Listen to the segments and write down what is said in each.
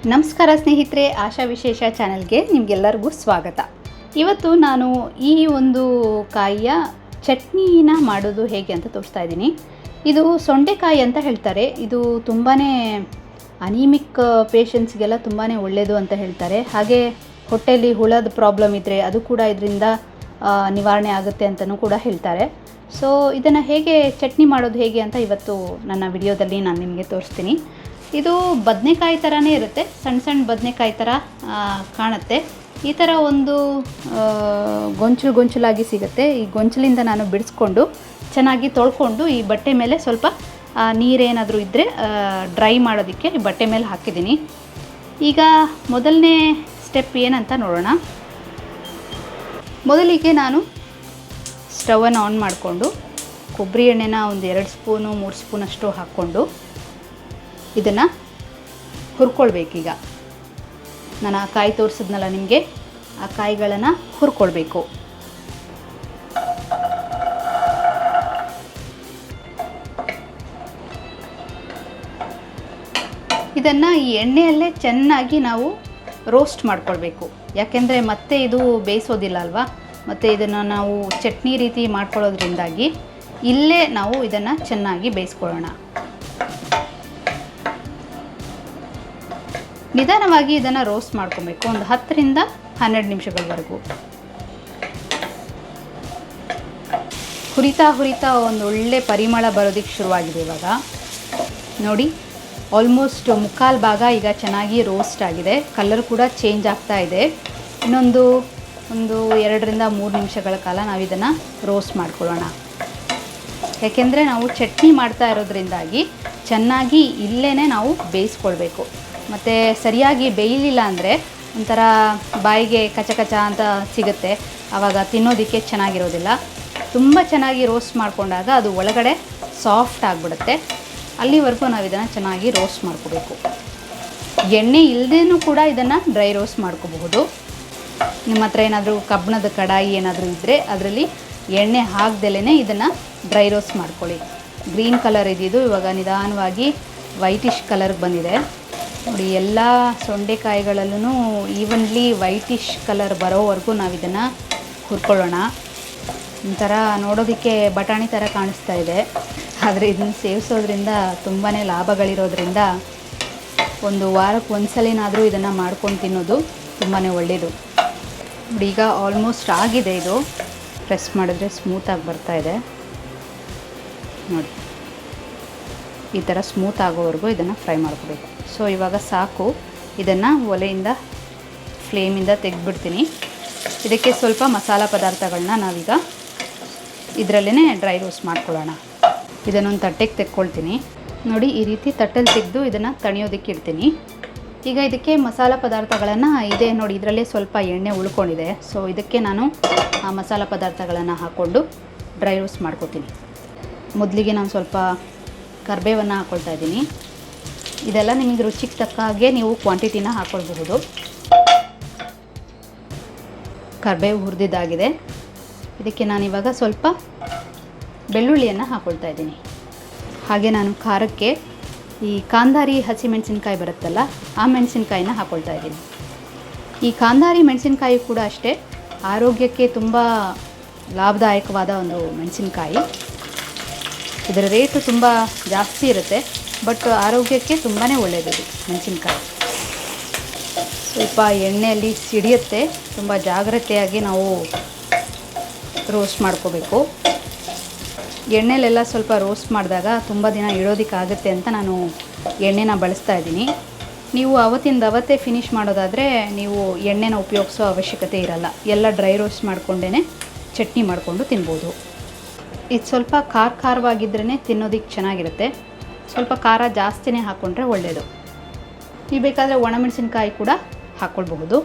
ನಮಸ್ಕಾರ ಸ್ನೇಹಿತರೆ, ಆಶಾ ವಿಶೇಷ ಚಾನೆಲ್ಗೆ ನಿಮಗೆಲ್ಲರಿಗೂ ಸ್ವಾಗತ. ಇವತ್ತು ನಾನು ಈ ಒಂದು ಕಾಯಿಯ ಚಟ್ನಿನ ಮಾಡೋದು ಹೇಗೆ ಅಂತ ತೋರಿಸ್ತಾ ಇದ್ದೀನಿ. ಇದು ಸೊಂಡೆಕಾಯಿ ಅಂತ ಹೇಳ್ತಾರೆ. ಇದು ತುಂಬಾ ಅನಿಮಿಕ್ ಪೇಷಂಟ್ಸ್ಗೆಲ್ಲ ತುಂಬಾ ಒಳ್ಳೆಯದು ಅಂತ ಹೇಳ್ತಾರೆ. ಹಾಗೆ ಹೊಟ್ಟೆಯಲ್ಲಿ ಹುಳದ ಪ್ರಾಬ್ಲಮ್ ಇದ್ದರೆ ಅದು ಕೂಡ ಇದರಿಂದ ನಿವಾರಣೆ ಆಗುತ್ತೆ ಅಂತಲೂ ಕೂಡ ಹೇಳ್ತಾರೆ. ಸೊ ಇದನ್ನು ಹೇಗೆ ಚಟ್ನಿ ಮಾಡೋದು ಹೇಗೆ ಅಂತ ಇವತ್ತು ನನ್ನ ವಿಡಿಯೋದಲ್ಲಿ ನಾನು ನಿಮಗೆ ತೋರಿಸ್ತೀನಿ. ಇದು ಬದನೆಕಾಯಿ ಥರನೇ ಇರುತ್ತೆ, ಸಣ್ಣ ಸಣ್ಣ ಬದನೆಕಾಯಿ ಥರ ಕಾಣುತ್ತೆ. ಈ ಥರ ಒಂದು ಗೊಂಚಲಾಗಿ ಸಿಗುತ್ತೆ. ಈ ಗೊಂಚಲಿಂದ ನಾನು ಬಿಡಿಸ್ಕೊಂಡು ಚೆನ್ನಾಗಿ ತೊಳ್ಕೊಂಡು ಈ ಬಟ್ಟೆ ಮೇಲೆ ಸ್ವಲ್ಪ ನೀರೇನಾದರೂ ಇದ್ದರೆ ಡ್ರೈ ಮಾಡೋದಕ್ಕೆ ಈ ಬಟ್ಟೆ ಮೇಲೆ ಹಾಕಿದ್ದೀನಿ. ಈಗ ಮೊದಲನೇ ಸ್ಟೆಪ್ ಏನಂತ ನೋಡೋಣ. ಮೊದಲಿಗೆ ನಾನು ಸ್ಟವನ್ನು ಆನ್ ಮಾಡಿಕೊಂಡು ಕೊಬ್ಬರಿ ಎಣ್ಣೆನ ಒಂದು 2 ಸ್ಪೂನು 3 ಸ್ಪೂನಷ್ಟು ಹಾಕ್ಕೊಂಡು ಇದನ್ನು ಹುರ್ಕೊಳ್ಬೇಕೀಗ. ನಾನು ಆ ಕಾಯಿ ತೋರಿಸಿದ್ನಲ್ಲ ನಿಮಗೆ, ಆ ಕಾಯಿಗಳನ್ನು ಹುರ್ಕೊಳ್ಬೇಕು. ಇದನ್ನು ಈ ಎಣ್ಣೆಯಲ್ಲೇ ಚೆನ್ನಾಗಿ ನಾವು ರೋಸ್ಟ್ ಮಾಡ್ಕೊಳ್ಬೇಕು. ಯಾಕೆಂದರೆ ಮತ್ತೆ ಇದು ಬೇಯಿಸೋದಿಲ್ಲ ಅಲ್ವಾ, ಮತ್ತು ಇದನ್ನು ನಾವು ಚಟ್ನಿ ರೀತಿ ಮಾಡ್ಕೊಳ್ಳೋದ್ರಿಂದಾಗಿ ಇಲ್ಲೇ ನಾವು ಇದನ್ನು ಚೆನ್ನಾಗಿ ಬೇಯಿಸ್ಕೊಳ್ಳೋಣ. ನಿಧಾನವಾಗಿ ಇದನ್ನು ರೋಸ್ಟ್ ಮಾಡ್ಕೊಬೇಕು, ಒಂದು 10ರಿಂದ 12 ನಿಮಿಷಗಳವರೆಗೂ. ಹುರಿತಾ ಒಂದು ಒಳ್ಳೆ ಪರಿಮಳ ಬರೋದಕ್ಕೆ ಶುರುವಾಗಿದೆ. ಇವಾಗ ನೋಡಿ, ಆಲ್ಮೋಸ್ಟ್ ಮುಕ್ಕಾಲು ಭಾಗ ಈಗ ಚೆನ್ನಾಗಿ ರೋಸ್ಟ್ ಆಗಿದೆ. ಕಲರ್ ಕೂಡ ಚೇಂಜ್ ಆಗ್ತಾ ಇದೆ. ಇನ್ನೊಂದು 2ರಿಂದ 3 ನಿಮಿಷಗಳ ಕಾಲ ನಾವು ಇದನ್ನು ರೋಸ್ಟ್ ಮಾಡ್ಕೊಳ್ಳೋಣ. ಯಾಕೆಂದರೆ ನಾವು ಚಟ್ನಿ ಮಾಡ್ತಾ ಇರೋದ್ರಿಂದಾಗಿ ಚೆನ್ನಾಗಿ ಇಲ್ಲೇ ನಾವು ಬೇಯಿಸ್ಕೊಳ್ಬೇಕು. ಮತ್ತು ಸರಿಯಾಗಿ ಬೇಯಲಿಲ್ಲ ಅಂದರೆ ಒಂಥರ ಬಾಯಿಗೆ ಕಚ ಅಂತ ಸಿಗುತ್ತೆ, ಆವಾಗ ತಿನ್ನೋದಕ್ಕೆ ಚೆನ್ನಾಗಿರೋದಿಲ್ಲ. ತುಂಬ ಚೆನ್ನಾಗಿ ರೋಸ್ಟ್ ಮಾಡಿಕೊಂಡಾಗ ಅದು ಒಳಗಡೆ ಸಾಫ್ಟ್ ಆಗಿಬಿಡುತ್ತೆ. ಅಲ್ಲಿವರೆಗೂ ನಾವು ಇದನ್ನು ಚೆನ್ನಾಗಿ ರೋಸ್ಟ್ ಮಾಡ್ಕೋಬೇಕು. ಎಣ್ಣೆ ಇಲ್ಲದೇನೂ ಕೂಡ ಇದನ್ನು ಡ್ರೈ ರೋಸ್ಟ್ ಮಾಡ್ಕೋಬಹುದು. ನಿಮ್ಮ ಹತ್ರ ಏನಾದರೂ ಕಬ್ಬಿಣದ ಕಡಾಯಿ ಏನಾದರೂ ಇದ್ದರೆ ಅದರಲ್ಲಿ ಎಣ್ಣೆ ಹಾಕ್ದಲೇ ಇದನ್ನು ಡ್ರೈ ರೋಸ್ಟ್ ಮಾಡ್ಕೊಳ್ಳಿ. ಗ್ರೀನ್ ಕಲರ್ ಇದ್ದಿದ್ದು ಇವಾಗ ನಿಧಾನವಾಗಿ ವೈಟಿಶ್ ಕಲರ್ಗೆ ಬಂದಿದೆ ನೋಡಿ. ಎಲ್ಲ ಸೊಂಡೆಕಾಯಿಗಳಲ್ಲೂ ಈವನ್ಲಿ ವೈಟಿಶ್ ಕಲರ್ ಬರೋವರೆಗೂ ನಾವು ಇದನ್ನು ಹುರ್ಕೊಳ್ಳೋಣ. ಒಂಥರ ನೋಡೋದಕ್ಕೆ ಬಟಾಣಿ ಥರ ಕಾಣಿಸ್ತಾ ಇದೆ, ಆದರೆ ಇದನ್ನು ಸೇವಿಸೋದ್ರಿಂದ ತುಂಬಾ ಲಾಭಗಳಿರೋದ್ರಿಂದ ಒಂದು ವಾರಕ್ಕೆ ಒಂದ್ಸಲಿನಾದರೂ ಇದನ್ನು ಮಾಡ್ಕೊಂಡು ತಿನ್ನೋದು ತುಂಬಾ ಒಳ್ಳೆಯದು ನೋಡಿ. ಈಗ ಆಲ್ಮೋಸ್ಟ್ ಆಗಿದೆ. ಇದು ಪ್ರೆಸ್ ಮಾಡಿದ್ರೆ ಸ್ಮೂತಾಗಿ ಬರ್ತಾಯಿದೆ ನೋಡಿ. ಈ ಥರ ಸ್ಮೂತ್ ಆಗೋವರೆಗೂ ಇದನ್ನು ಫ್ರೈ ಮಾಡ್ಕೋಬೇಕು. ಸೊ ಇವಾಗ ಸಾಕು, ಇದನ್ನು ಒಲೆಯಿಂದ ಫ್ಲೇಮಿಂದ ತೆಗೆದುಬಿಡ್ತೀನಿ. ಇದಕ್ಕೆ ಸ್ವಲ್ಪ ಮಸಾಲ ಪದಾರ್ಥಗಳನ್ನ ನಾವೀಗ ಇದರಲ್ಲೇ ಡ್ರೈ ರೋಸ್ಟ್ ಮಾಡ್ಕೊಳ್ಳೋಣ. ಇದನ್ನೊಂದು ತಟ್ಟೆಗೆ ತೆಕ್ಕೊಳ್ತೀನಿ ನೋಡಿ. ಈ ರೀತಿ ತಟ್ಟೆಲಿ ತೆಗೆದು ಇದನ್ನು ತಣಿಯೋದಕ್ಕೆ ಇಡ್ತೀನಿ. ಈಗ ಇದಕ್ಕೆ ಮಸಾಲ ಪದಾರ್ಥಗಳನ್ನು ಇದೆ ನೋಡಿ, ಇದರಲ್ಲೇ ಸ್ವಲ್ಪ ಎಣ್ಣೆ ಉಳ್ಕೊಂಡಿದೆ. ಸೊ ಇದಕ್ಕೆ ನಾನು ಆ ಮಸಾಲ ಪದಾರ್ಥಗಳನ್ನು ಹಾಕ್ಕೊಂಡು ಡ್ರೈ ರೋಸ್ಟ್ ಮಾಡ್ಕೊತೀನಿ. ಮೊದಲಿಗೆ ನಾನು ಸ್ವಲ್ಪ ಕರಿಬೇವನ್ನು ಹಾಕ್ಕೊಳ್ತಾ ಇದ್ದೀನಿ. ಇದೆಲ್ಲ ನಿಮಗೆ ರುಚಿಗೆ ತಕ್ಕ ಹಾಗೆ ನೀವು ಕ್ವಾಂಟಿಟಿನ ಹಾಕ್ಕೊಳ್ಬಹುದು. ಕರಿಬೇವು ಹುರಿದಿದ್ದಾಗಿದೆ. ಇದಕ್ಕೆ ನಾನಿವಾಗ ಸ್ವಲ್ಪ ಬೆಳ್ಳುಳ್ಳಿಯನ್ನು ಹಾಕ್ಕೊಳ್ತಾ ಇದ್ದೀನಿ. ಹಾಗೆ ನಾನು ಖಾರಕ್ಕೆ ಈ ಕಾಂದಾರಿ ಹಸಿಮೆಣಸಿನ್ಕಾಯಿ ಬರುತ್ತಲ್ಲ, ಆ ಮೆಣಸಿನ್ಕಾಯಿನ ಹಾಕ್ಕೊಳ್ತಾ ಇದ್ದೀನಿ. ಈ ಕಾಂದಾರಿ ಮೆಣಸಿನ್ಕಾಯಿ ಕೂಡ ಅಷ್ಟೇ ಆರೋಗ್ಯಕ್ಕೆ ತುಂಬ ಲಾಭದಾಯಕವಾದ ಒಂದು ಮೆಣಸಿನ್ಕಾಯಿ. ಇದರ ರೇಟು ತುಂಬ ಜಾಸ್ತಿ ಇರುತ್ತೆ, ಬಟ್ ಆರೋಗ್ಯಕ್ಕೆ ತುಂಬಾ ಒಳ್ಳೆಯದು ಮೆಣಸಿನ್ಕಾಯಿ. ಸ್ವಲ್ಪ ಎಣ್ಣೆಯಲ್ಲಿ ಸಿಡಿಯುತ್ತೆ, ತುಂಬ ಜಾಗ್ರತೆಯಾಗಿ ನಾವು ರೋಸ್ಟ್ ಮಾಡ್ಕೋಬೇಕು. ಎಣ್ಣೆಲೆಲ್ಲ ಸ್ವಲ್ಪ ರೋಸ್ಟ್ ಮಾಡಿದಾಗ ತುಂಬ ದಿನ ಇಡೋದಕ್ಕಾಗುತ್ತೆ ಅಂತ ನಾನು ಎಣ್ಣೆನ ಬಳಸ್ತಾ ಇದ್ದೀನಿ. ನೀವು ಅವತ್ತೇ ಫಿನಿಷ್ ಮಾಡೋದಾದರೆ ನೀವು ಎಣ್ಣೆನ ಉಪಯೋಗಿಸೋ ಅವಶ್ಯಕತೆ ಇರಲ್ಲ. ಎಲ್ಲ ಡ್ರೈ ರೋಸ್ಟ್ ಮಾಡಿಕೊಂಡೇ ಚಟ್ನಿ ಮಾಡಿಕೊಂಡು ತಿನ್ಬೋದು. ಇದು ಸ್ವಲ್ಪ ಖಾರವಾಗಿದ್ರೇ ತಿನ್ನೋದಕ್ಕೆ ಚೆನ್ನಾಗಿರುತ್ತೆ. ಸ್ವಲ್ಪ ಖಾರ ಜಾಸ್ತಿನೇ ಹಾಕ್ಕೊಂಡ್ರೆ ಒಳ್ಳೆಯದು. ನೀವು ಬೇಕಾದರೆ ಒಣಮೆಣಸಿನ್ಕಾಯಿ ಕೂಡ ಹಾಕ್ಕೊಳ್ಬಹುದು.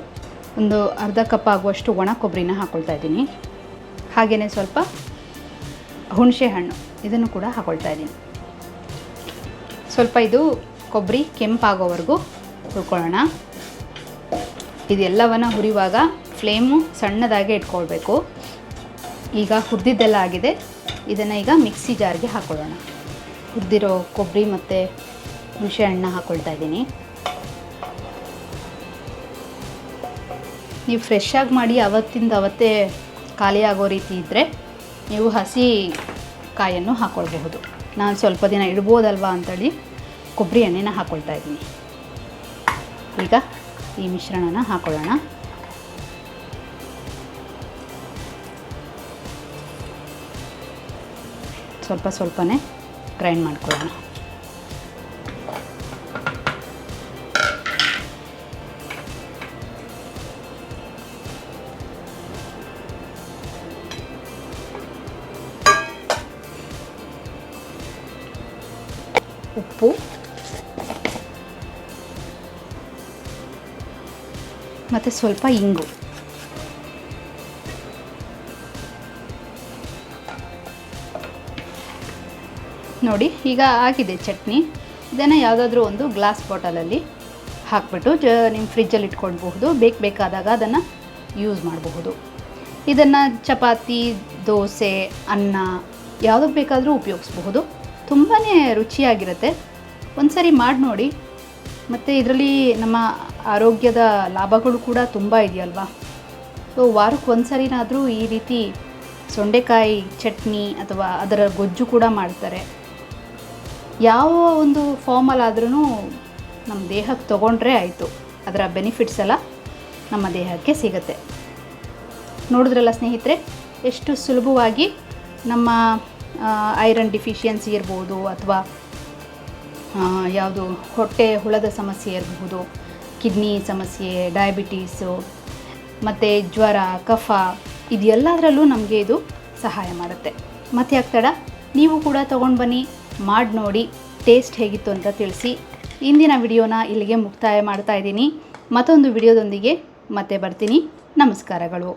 ಒಂದು ಅರ್ಧ ಕಪ್ ಆಗುವಷ್ಟು ಒಣ ಕೊಬ್ಬರಿನ ಹಾಕ್ಕೊಳ್ತಾ ಇದ್ದೀನಿ. ಹಾಗೆಯೇ ಸ್ವಲ್ಪ ಹುಣಸೆ ಹಣ್ಣು ಇದನ್ನು ಕೂಡ ಹಾಕ್ಕೊಳ್ತಾ ಇದ್ದೀನಿ. ಸ್ವಲ್ಪ ಇದು ಕೊಬ್ಬರಿ ಕೆಂಪಾಗೋವರೆಗೂ ಹುರ್ಕೊಳ್ಳೋಣ. ಇದೆಲ್ಲವನ್ನು ಹುರಿಯುವಾಗ ಫ್ಲೇಮು ಸಣ್ಣದಾಗೆ ಇಟ್ಕೊಳ್ಬೇಕು. ಈಗ ಹುರಿದಿದ್ದೆಲ್ಲ ಆಗಿದೆ. ಇದನ್ನು ಈಗ ಮಿಕ್ಸಿ ಜಾರ್ಗೆ ಹಾಕ್ಕೊಳ್ಳೋಣ. ಹುರಿದಿರೋ ಕೊಬ್ಬರಿ ಮತ್ತು ಹುಣಸೆ ಹಣ್ಣು ಹಾಕ್ಕೊಳ್ತಾ ಇದ್ದೀನಿ. ನೀವು ಫ್ರೆಶ್ಶಾಗಿ ಮಾಡಿ ಅವತ್ತಿಂದ ಅವತ್ತೇ ಖಾಲಿ ಆಗೋ ರೀತಿ ಇದ್ದರೆ ನೀವು ಹಸಿ ಕಾಯನ್ನು ಹಾಕ್ಕೊಳ್ಬಹುದು. ನಾನು ಸ್ವಲ್ಪ ದಿನ ಇಡ್ಬೋದಲ್ವಾ ಅಂಥೇಳಿ ಕೊಬ್ಬರಿ ಎಣ್ಣೆನ ಹಾಕ್ಕೊಳ್ತಾ ಇದ್ದೀನಿ. ಈಗ ಈ ಮಿಶ್ರಣನ ಹಾಕ್ಕೊಳ್ಳೋಣ. ಸ್ವಲ್ಪನೇ ಗ್ರೈಂಡ್ ಮಾಡ್ಕೊಳ್ಳೋಣ. ಉಪ್ಪು, ಮತ್ತು ಸ್ವಲ್ಪ ಇಂಗು. ನೋಡಿ ಈಗ ಆಗಿದೆ ಚಟ್ನಿ. ಇದನ್ನು ಯಾವುದಾದ್ರೂ ಒಂದು ಗ್ಲಾಸ್ ಬಾಟಲಲ್ಲಿ ಹಾಕಿಬಿಟ್ಟು ನಿಮ್ಮ ಫ್ರಿಜ್ಜಲ್ಲಿ ಇಟ್ಕೊಳ್ಬಹುದು. ಬೇಕಾದಾಗ ಅದನ್ನು ಯೂಸ್ ಮಾಡಬಹುದು. ಇದನ್ನು ಚಪಾತಿ, ದೋಸೆ, ಅನ್ನ ಯಾವುದಕ್ಕೆ ಬೇಕಾದರೂ ಉಪಯೋಗಿಸ್ಬಹುದು. ತುಂಬಾ ರುಚಿಯಾಗಿರುತ್ತೆ. ಒಂದು ಸರಿ ಮಾಡಿ ನೋಡಿ. ಮತ್ತು ಇದರಲ್ಲಿ ನಮ್ಮ ಆರೋಗ್ಯದ ಲಾಭಗಳು ಕೂಡ ತುಂಬ ಇದೆಯಲ್ವಾ. ಸೊ ವಾರಕ್ಕೆ ಒಂದು ಸರಿನಾದರೂ ಈ ರೀತಿ ಸೊಂಡೆಕಾಯಿ ಚಟ್ನಿ ಅಥವಾ ಅದರ ಗೊಜ್ಜು ಕೂಡ ಮಾಡ್ತಾರೆ. ಯಾವ ಒಂದು ಫಾರ್ಮಲ್ಲಾದ್ರೂ ನಮ್ಮ ದೇಹಕ್ಕೆ ತೊಗೊಂಡ್ರೆ ಆಯಿತು. ಅದರ ಬೆನಿಫಿಟ್ಸ್ ಎಲ್ಲ ನಮ್ಮ ದೇಹಕ್ಕೆ ಸಿಗುತ್ತೆ. ನೋಡಿದ್ರಲ್ಲ ಸ್ನೇಹಿತರೆ, ಎಷ್ಟು ಸುಲಭವಾಗಿ ನಮ್ಮ ಐರನ್ ಡಿಫಿಷಿಯನ್ಸಿ ಇರ್ಬೋದು, ಅಥವಾ ಯಾವುದು ಹೊಟ್ಟೆ ಹುಳದ ಸಮಸ್ಯೆ ಇರಬಹುದು, ಕಿಡ್ನಿ ಸಮಸ್ಯೆ, ಡಯಾಬಿಟೀಸು, ಮತ್ತು ಜ್ವರ, ಕಫ, ಇದೆಲ್ಲದರಲ್ಲೂ ನಮಗೆ ಇದು ಸಹಾಯ ಮಾಡುತ್ತೆ. ಮತ್ತು ಆಗ್ತಡ ನೀವು ಕೂಡ ತೊಗೊಂಡು ಬನ್ನಿ, ಮಾಡಿ ನೋಡಿ, ಟೇಸ್ಟ್ ಹೇಗಿತ್ತು ಅಂತ ತಿಳಿಸಿ. ಇಂದಿನ ವಿಡಿಯೋನ ಇಲ್ಲಿಗೆ ಮುಕ್ತಾಯ ಮಾಡ್ತಾ ಇದ್ದೀನಿ. ಮತ್ತೊಂದು ವಿಡಿಯೋದೊಂದಿಗೆ ಮತ್ತೆ ಬರ್ತೀನಿ. ನಮಸ್ಕಾರಗಳು.